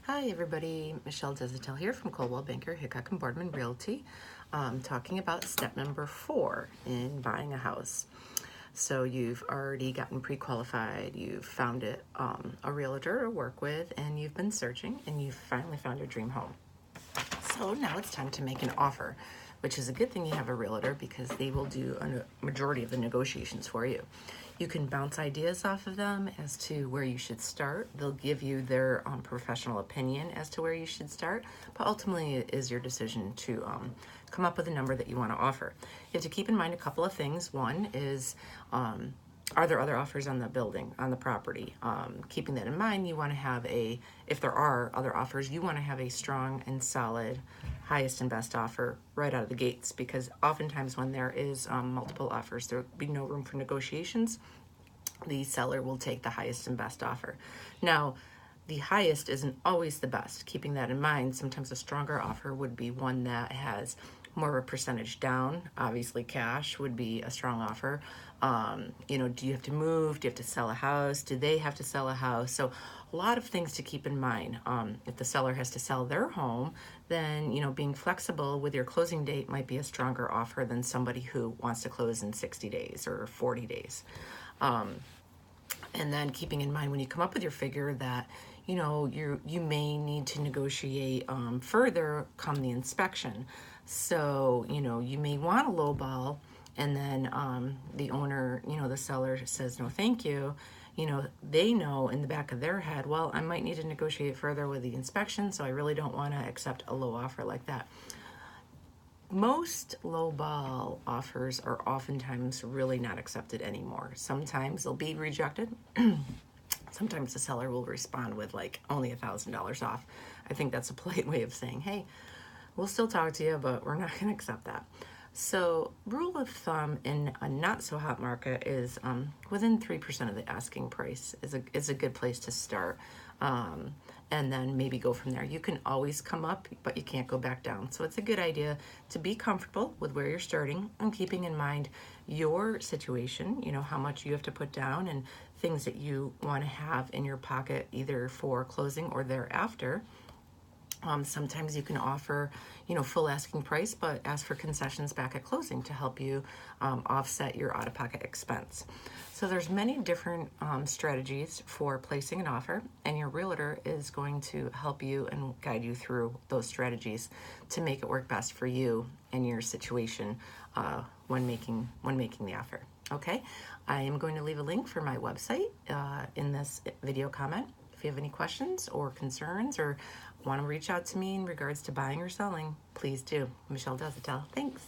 Hi everybody, Michelle Desatel here from Coldwell Banker, Hickok and Boardman Realty, talking about step number 4 in buying a house. So you've already gotten pre-qualified, you've found a realtor to work with, and you've been searching, and you've finally found your dream home. So now it's time to make an offer, which is a good thing you have a realtor because they will do a majority of the negotiations for you. You can bounce ideas off of them as to where you should start. They'll give you their professional opinion as to where you should start, but ultimately it is your decision to come up with a number that you want to offer. You have to keep in mind a couple of things. One is, are there other offers on the building, on the property? Keeping that in mind, you want to have if there are other offers, you want to have a strong and solid highest and best offer right out of the gates, because oftentimes when there is multiple offers, there will be no room for negotiations. The seller will take the highest and best offer. Now, the highest isn't always the best. Keeping that in mind, sometimes a stronger offer would be one that has more of a percentage down. Obviously, cash would be a strong offer. Do you have to move? Do you have to sell a house? Do they have to sell a house? So a lot of things to keep in mind. If the seller has to sell their home, then, being flexible with your closing date might be a stronger offer than somebody who wants to close in 60 days or 40 days. And then keeping in mind when you come up with your figure that, you may need to negotiate further come the inspection. So, you may want a low ball, and then the owner, the seller says, no, thank you. They know in the back of their head, well, I might need to negotiate further with the inspection, so I really don't want to accept a low offer like that. Most lowball offers are oftentimes really not accepted anymore. Sometimes they'll be rejected. Sometimes the seller will respond with like only $1,000 off. I think that's a polite way of saying, hey, we'll still talk to you, but we're not going to accept that. So rule of thumb in a not so hot market is within 3% of the asking price is a good place to start. And then maybe go from there. You can always come up, but you can't go back down. So it's a good idea to be comfortable with where you're starting and keeping in mind your situation, how much you have to put down and things that you want to have in your pocket either for closing or thereafter. Sometimes you can offer, full asking price, but ask for concessions back at closing to help you offset your out-of-pocket expense. So there's many different strategies for placing an offer, and your realtor is going to help you and guide you through those strategies to make it work best for you and your situation when making the offer. Okay, I am going to leave a link for my website in this video comment. If you have any questions or concerns or want to reach out to me in regards to buying or selling, please do. Michelle Desatel. Thanks.